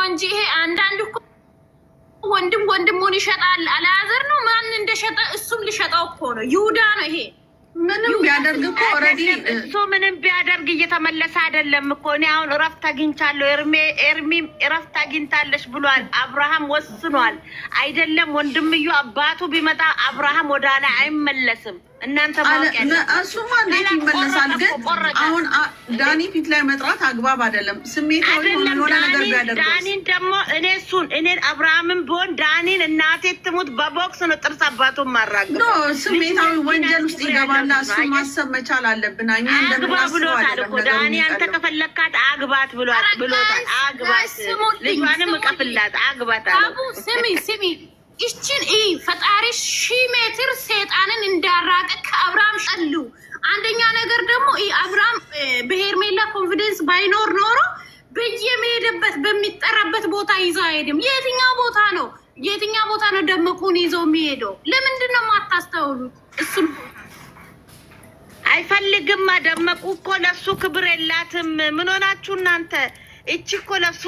እንጂ ይሄ አንዳንድ እኮ ወንድሙን ይሸጣል። አላዘር ነው ማን እንደሸጠ እሱም ሊሸጣው እኮ ነው። ይሁዳ ነው ይሄ። ምንም ቢያደርግ እኮ ኦሬዲ እሱ ምንም ቢያደርግ እየተመለሰ አይደለም እኮ። እኔ አሁን እረፍት አግኝቻለሁ ኤርሚም እረፍት አግኝታለሽ ብሏል። አብርሃም ወስኗል አይደለም። ወንድምዩ አባቱ ቢመጣ አብርሃም ወዳላ አይመለስም። እናንተ ማውቂያ እሱማ እንዴት ይመለሳል? ግን አሁን ዳኒ ፊት ላይ መጥራት አግባብ አይደለም። ስሜታዊ የሆነ ነገር ቢያደርግ ዳኒን ደግሞ እኔ አብርሃምን ቢሆን ዳኒን እናቴ ትሙት በቦክስ ነው ጥርስ አባቱን ማራገብ ነው። ስሜታዊ ወንጀል ውስጥ ይገባና እሱ ማሰብ መቻል አለብን። እኛ እንደምናስበው አይደለም። ዳኒ አንተ ከፈለካት አግባት ብሎታል። አግባት ልጇንም እቀፍላት አግባት አለ። ስሚ እቺን ፈጣሪ 1000 ሜትር ሰይጣንን እንዳራቀ ከአብርሃም ሸሉ። አንደኛ ነገር ደግሞ አብርሃም በሄርሜላ ኮንፊደንስ ባይኖር ኖሮ በየመሄደበት በሚጠራበት ቦታ ይዘው አይሄድም። የትኛው ቦታ ነው ደመቁን ይዘው የሚሄደው? ለምንድን ነው የማታስተውሉት? እሱም አይፈልግም። ደመቁ እኮ ለሱ ክብር የላትም። ምን ሆናችሁ እናንተ? እቺ እኮ ለሱ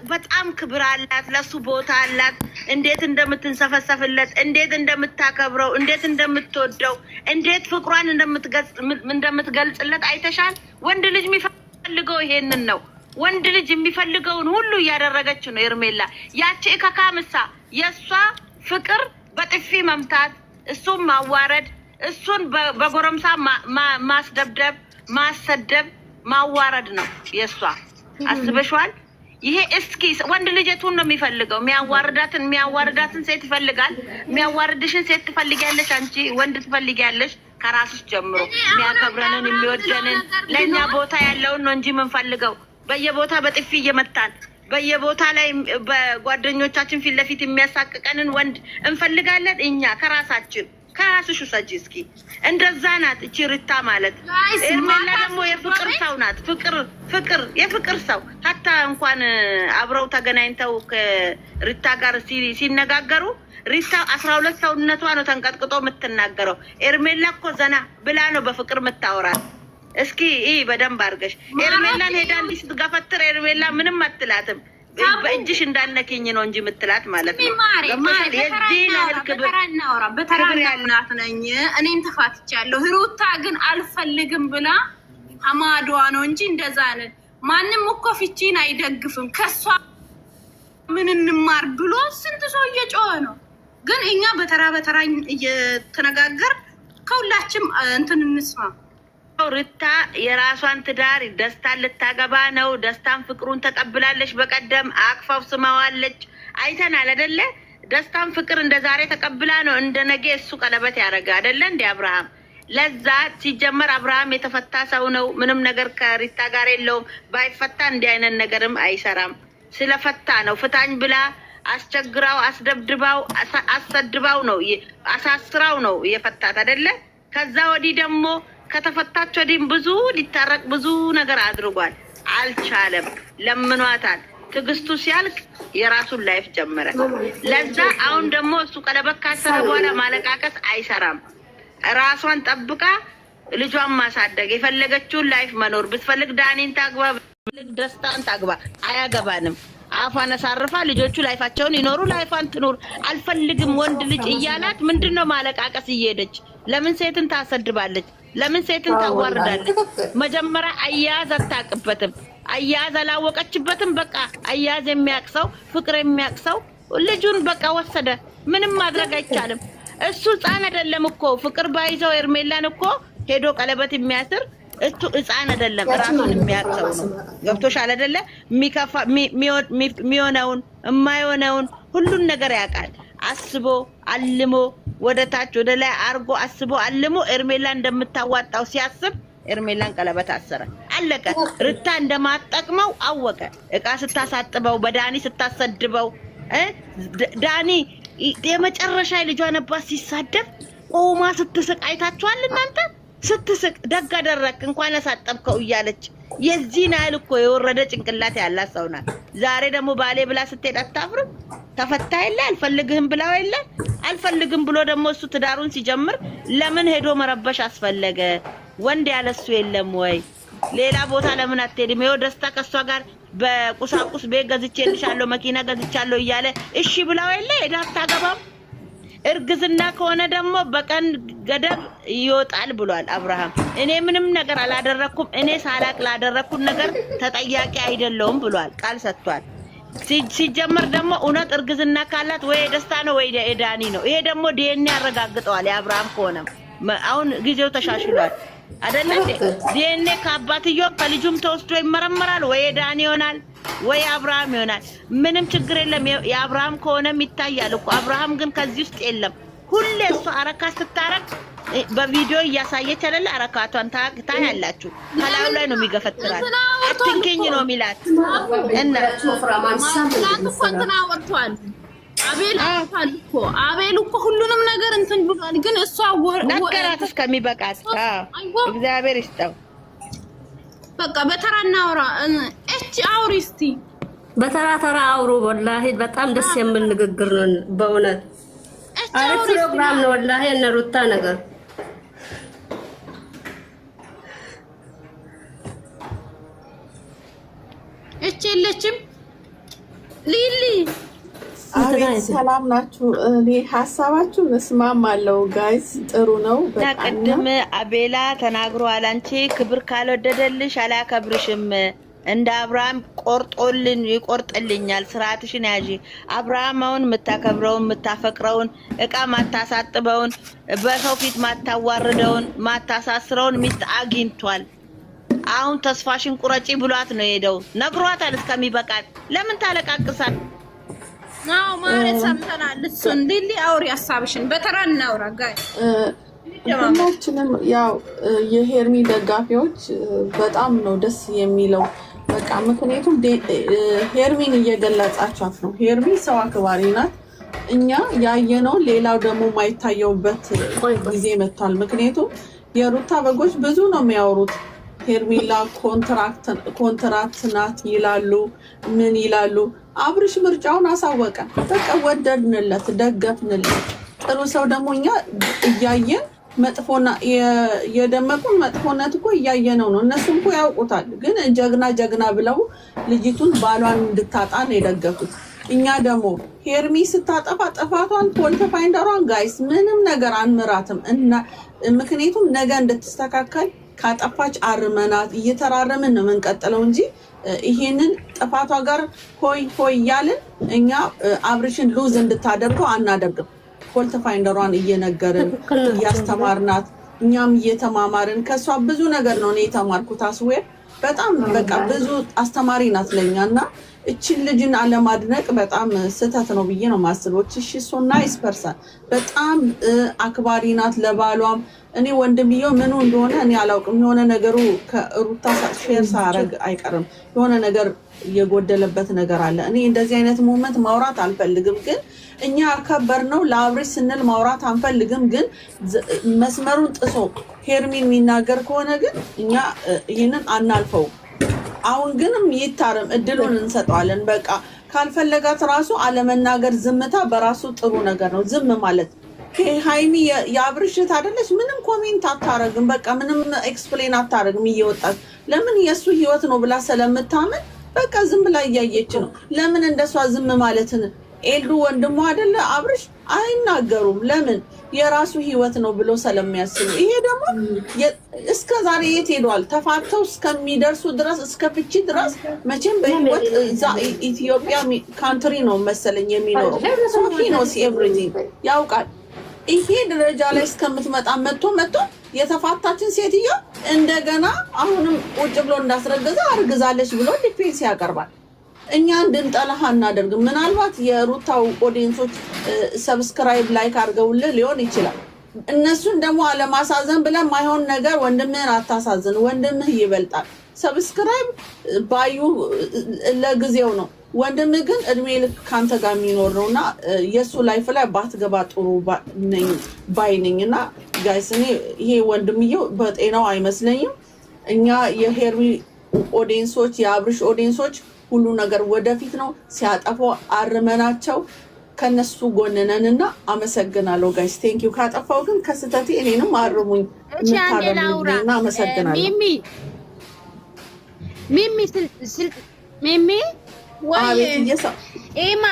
በጣም ክብር አላት፣ ለሱ ቦታ አላት። እንዴት እንደምትንሰፈሰፍለት፣ እንዴት እንደምታከብረው፣ እንዴት እንደምትወደው፣ እንዴት ፍቅሯን እንደምትገልጽለት አይተሻል። ወንድ ልጅ የሚፈልገው ይሄንን ነው። ወንድ ልጅ የሚፈልገውን ሁሉ እያደረገች ነው ኤርሜላ። ያቺ ከካምሳ የሷ ፍቅር በጥፊ መምታት፣ እሱን ማዋረድ፣ እሱን በጎረምሳ ማስደብደብ፣ ማሰደብ፣ ማዋረድ ነው የሷ። አስበሽዋል? ይሄ እስኪ ወንድ ልጅ የቱን ነው የሚፈልገው? የሚያዋርዳትን ሴት ይፈልጋል። የሚያዋርድሽን ሴት ትፈልጊያለሽ አንቺ ወንድ ትፈልጊያለሽ። ከራስሽ ጀምሮ የሚያከብረንን የሚወደንን ለኛ ቦታ ያለውን ነው እንጂ የምንፈልገው በየቦታ በጥፊ እየመታን በየቦታ ላይ በጓደኞቻችን ፊት ለፊት የሚያሳቅቀንን ወንድ እንፈልጋለን እኛ ከራሳችን። ከራስሽ ውሰጂ እስኪ። እንደዛ ናት እቺ ሪታ ማለት። ኤርሜላ ደግሞ የፍቅር ሰው ናት። ፍቅር የፍቅር ሰው ሀታ እንኳን አብረው ተገናኝተው ከሪታ ጋር ሲነጋገሩ ሪታ 12 ሰውነቷ ነው ተንቀጥቅጦ የምትናገረው። ኤርሜላ እኮ ዘና ብላ ነው በፍቅር የምታወራት። እስኪ በደንብ አድርገሽ ኤርሜላን ሄዳ እንዲህ ስትገፈትር ኤርሜላ ምንም አትላትም። በእጅሽ እንዳነከኝ ነው እንጂ ምትላት ማለት ነው። በተራ እናት ነኝ እኔም ተፋትቻለሁ። ሩታ ግን አልፈልግም ብላ አማዷ ነው እንጂ እንደዛ ነው። ማንም እኮ ፍቺን አይደግፍም። ከሷ ምን እንማር ብሎ ስንት ሰው እየጮኸ ነው። ግን እኛ በተራ እየተነጋገር ከሁላችንም እንትን እንስማ። ሩታ የራሷን ትዳር ደስታን ልታገባ ነው። ደስታን ፍቅሩን ተቀብላለች። በቀደም አቅፋው ስማዋለች። አይተናል አይደለ? ደስታን ፍቅር እንደዛሬ ተቀብላ ነው እንደ ነገ እሱ ቀለበት ያደረገ አይደለ እንደ አብርሃም። ለዛ ሲጀመር አብርሃም የተፈታ ሰው ነው። ምንም ነገር ከሪታ ጋር የለውም። ባይፈታ እንዲህ አይነት ነገርም አይሰራም። ስለፈታ ነው ፍታኝ ብላ አስቸግራው አስደብድባው አሰድባው ነው አሳስራው ነው የፈታት አይደለ? ከዛ ወዲህ ደግሞ ከተፈታች ወዲህ ብዙ ሊታረቅ ብዙ ነገር አድርጓል። አልቻለም። ለምኗታል። ትግስቱ ሲያልቅ የራሱን ላይፍ ጀመረ። ለዛ አሁን ደግሞ እሱ ቀለበት ካሰረ በኋላ ማለቃቀስ አይሰራም። ራሷን ጠብቃ ልጇን ማሳደግ የፈለገችውን ላይፍ መኖር ብትፈልግ ዳኒን ታግባ፣ ብትፈልግ ደስታን ታግባ፣ አያገባንም። አፋን አሳርፋ ልጆቹ ላይፋቸውን ይኖሩ፣ ላይፋን ትኖር። አልፈልግም ወንድ ልጅ እያላት ምንድነው ማለቃቀስ እየሄደች ለምን ሴትን ታሰድባለች? ለምን ሴትን ታዋርዳለች? መጀመሪያ አያያዝ አታውቅበትም። አያያዝ አላወቀችበትም። በቃ አያያዝ የሚያቅሰው ፍቅር የሚያቅሰው ልጁን በቃ ወሰደ። ምንም ማድረግ አይቻልም። እሱ ህፃን አይደለም እኮ ፍቅር ባይዘው ኤርሜላን እኮ ሄዶ ቀለበት የሚያስር እሱ ህፃን አይደለም። ራሱን የሚያቅሰው ነው። ገብቶሻል አይደለ? የሚሆነውን የማይሆነውን ሁሉን ነገር ያውቃል። አስቦ አልሞ ወደ ታች ወደ ላይ አርጎ አስቦ አልሞ ኤርሜላ እንደምታዋጣው ሲያስብ ኤርሜላን ቀለበት አሰረ። አለቀ። ርታ እንደማጠቅመው አወቀ። እቃ ስታሳጥበው በዳኒ ስታሰድበው ዳኒ የመጨረሻ ልጇን አባት ሲሳደብ ቆማ ስትስቅ አይታችኋል እናንተ? ስትስቅ ደግ አደረክ እንኳን አሳጠብከው እያለች የዚህን ያህል እኮ የወረደ ጭንቅላት ያላት ሰው ናት። ዛሬ ደግሞ ባሌ ብላ ስትሄድ አታፍርም? ተፈታ የለ አልፈልግህም ብላው የለ አልፈልግም ብሎ ደግሞ እሱ ትዳሩን ሲጀምር ለምን ሄዶ መረበሽ አስፈለገ? ወንድ ያለሱ የለም ወይ? ሌላ ቦታ ለምን አትሄድም? ይኸው ደስታ ከሷ ጋር በቁሳቁስ ቤት ገዝቼልሻለሁ መኪና ገዝቻለሁ እያለ እሺ ብላው የለ ሄዳ አታገባም። እርግዝና ከሆነ ደግሞ በቀን ገደብ ይወጣል ብሏል አብርሃም። እኔ ምንም ነገር አላደረኩም፣ እኔ ሳላቅ ላደረኩት ነገር ተጠያቂ አይደለሁም ብሏል፣ ቃል ሰጥቷል። ሲጀመር ደግሞ እውነት እርግዝና ካላት ወይ ደስታ ነው ወይ ዳኒ ነው። ይሄ ደግሞ ዲኤንኤ ያረጋግጠዋል። የአብርሃም ከሆነ አሁን ጊዜው ተሻሽሏል አይደል እንዴ? ዲኤንኤ ከአባትየው ከልጁም ተወስዶ ይመረመራል። ወይ ዳኒ ይሆናል ወይ አብርሃም ይሆናል። ምንም ችግር የለም። የአብርሃም ከሆነም ይታያል እኮ። አብርሃም ግን ከዚህ ውስጥ የለም። ሁሌ እሷ አረካት ስታረክ በቪዲዮ እያሳየች አይደለ? አረካቷን ታያላችሁ። ከላዩ ላይ ነው የሚገፈትራል። አትንከኝ ነው የሚላት እና አቤል እኮ ሁሉንም ነገር እንትን ብሏል። ግን እሷ ነገራት እስከሚበቃት። እግዚአብሔር ይስጠው። በቃ በተራ እናውራ። እቺ አውሪ እስቲ በተራ ተራ አውሩ። ወላሂ በጣም ደስ የሚል ንግግር ነው በእውነት። አሪፍ ፕሮግራም ነው ወላሂ። እነ ሩታ ነገር እቺ የለችም ሊሊ። ሰላም ናችሁ? እኔ ሀሳባችሁን እስማማለሁ ጋይስ፣ ጥሩ ነው። ቅድም አቤላ ተናግሯል። አንቺ ክብር ካልወደደልሽ አላከብርሽም። እንደ አብርሃም ቆርጦልን ይቆርጥልኛል። ስርዓትሽን ያዢ። አብርሃም አሁን የምታከብረውን የምታፈቅረውን እቃ ማታሳጥበውን በሰው ፊት ማታዋርደውን ማታሳስረውን ሚስት አግኝቷል። አሁን ተስፋሽን ቁረጪ ብሏት ነው ሄደው ነግሯታል እስከሚበቃት። ለምን ታለቃቅሳል? ናው ማለት ሰምተናል። እሱን ሊሊ አውሪ ሀሳብሽን በተራ እናውራ ጋይ። ሁላችንም ያው የሄርሚ ደጋፊዎች በጣም ነው ደስ የሚለው። በቃ ምክንያቱም ሄርሚን እየገለጻቻት ነው። ሄርሚ ሰው አክባሪ ናት። እኛ ያየነው ሌላው ደግሞ ማይታየውበት ጊዜ መጥቷል። ምክንያቱም የሩታ በጎች ብዙ ነው የሚያወሩት። ሄርሚላ ኮንትራክት ናት ይላሉ፣ ምን ይላሉ። አብርሽ ምርጫውን አሳወቀ። በቃ ወደድንለት፣ ደገፍንለት። ጥሩ ሰው ደግሞ እኛ እያየን መጥፎና የደመቁን መጥፎነት እኮ እያየነው ነው። እነሱም እኮ ያውቁታል። ግን ጀግና ብለው ልጅቱን ባሏን እንድታጣን የደገፉት። እኛ ደግሞ ሄርሚ ስታጠፋ ጥፋቷን ፎልት ፋይንደሯን ጋይስ ምንም ነገር አንምራትም እና ምክንያቱም ነገ እንድትስተካከል ካጠፋች አርመናት እየተራረምን ነው የምንቀጥለው እንጂ ይሄንን ጥፋቷ ጋር ሆይ እያልን እኛ አብርሽን ሉዝ እንድታደርገው አናደርግም። ፎልት ፋይንደሯን እየነገርን እያስተማርናት እኛም እየተማማርን ከሷ ብዙ ነገር ነው እኔ የተማርኩት። አስዌር በጣም በቃ ብዙ አስተማሪ ናት ለኛ እና እቺን ልጅን አለማድነቅ በጣም ስህተት ነው ብዬ ነው ማስበው። እሺ ሶ ናይስ ፐርሰን በጣም አክባሪ ናት ለባሏም። እኔ ወንድምየው ምኑ እንደሆነ እኔ አላውቅም። የሆነ ነገሩ ከሩታ ሼር ሳረግ አይቀርም። የሆነ ነገር የጎደለበት ነገር አለ። እኔ እንደዚህ አይነት ሞመንት ማውራት አልፈልግም፣ ግን እኛ አከበር ነው ለአብርሽ ስንል ማውራት አንፈልግም። ግን መስመሩን ጥሶ ሄርሚን የሚናገር ከሆነ ግን እኛ ይሄንን አናልፈው። አሁን ግንም ይታረም፣ እድሉን እንሰጠዋለን። በቃ ካልፈለጋት ራሱ አለመናገር ዝምታ በራሱ ጥሩ ነገር ነው። ዝም ማለት ሃይሚ የአብርሽ አይደለች። ምንም ኮሜንት አታረግም። በቃ ምንም ኤክስፕሌን አታረግም። እየወጣች ለምን የሱ ህይወት ነው ብላ ስለምታምን በቃ ዝም ብላ እያየች ነው። ለምን እንደሷ ዝም ማለትን ኤልዱ ወንድሙ አይደለ አብርሽ አይናገሩም። ለምን የራሱ ህይወት ነው ብሎ ስለሚያስቡ። ይሄ ደግሞ እስከ ዛሬ የት ሄዷል? ተፋተው እስከሚደርሱ ድረስ እስከ ፍቺ ድረስ መቼም በህይወት ኢትዮጵያ ካንትሪ ነው መሰለኝ የሚኖረው። ሶፊ ነው ኤቭሪቲንግ ያውቃል። ይሄ ደረጃ ላይ እስከምትመጣ መጥቶ የተፋታችን ሴትዮ እንደገና አሁንም ቁጭ ብሎ እንዳስረገዘ አርግዛለች ብሎ ዲፌንስ ያቀርባል። እኛ እንድንጠላህ አናደርግም። ምናልባት የሩታው ኦዲየንሶች ሰብስክራይብ ላይክ አድርገውልህ ሊሆን ይችላል። እነሱን ደግሞ አለማሳዘን ብለን ማይሆን ነገር ወንድምህን አታሳዝን። ወንድምህ ይበልጣል። ሰብስክራይብ ባዩ ለጊዜው ነው። ወንድምህ ግን እድሜ ልክ ካንተ ጋር የሚኖር ነውና የሱ ላይፍ ላይ ባትገባ ጥሩ ባይነኝና ጋይስ እኔ ይሄ ወንድምየው በጤናው አይመስለኝም። እኛ የሄርሚ ኦዲየንሶች የአብርሽ ኦዲየንሶች ሁሉ ነገር ወደፊት ነው። ሲያጠፉ አርመናቸው ከነሱ ጎንነንና አመሰግናለሁ ጋይስ ቴንክ ዩ። ካጠፋው ግን ከስተቴ እኔንም አርሙኝ። ምታረሙኝና አመሰግናለሁ። ሚሚ ሚሚ አቤት እየሰ ኤማ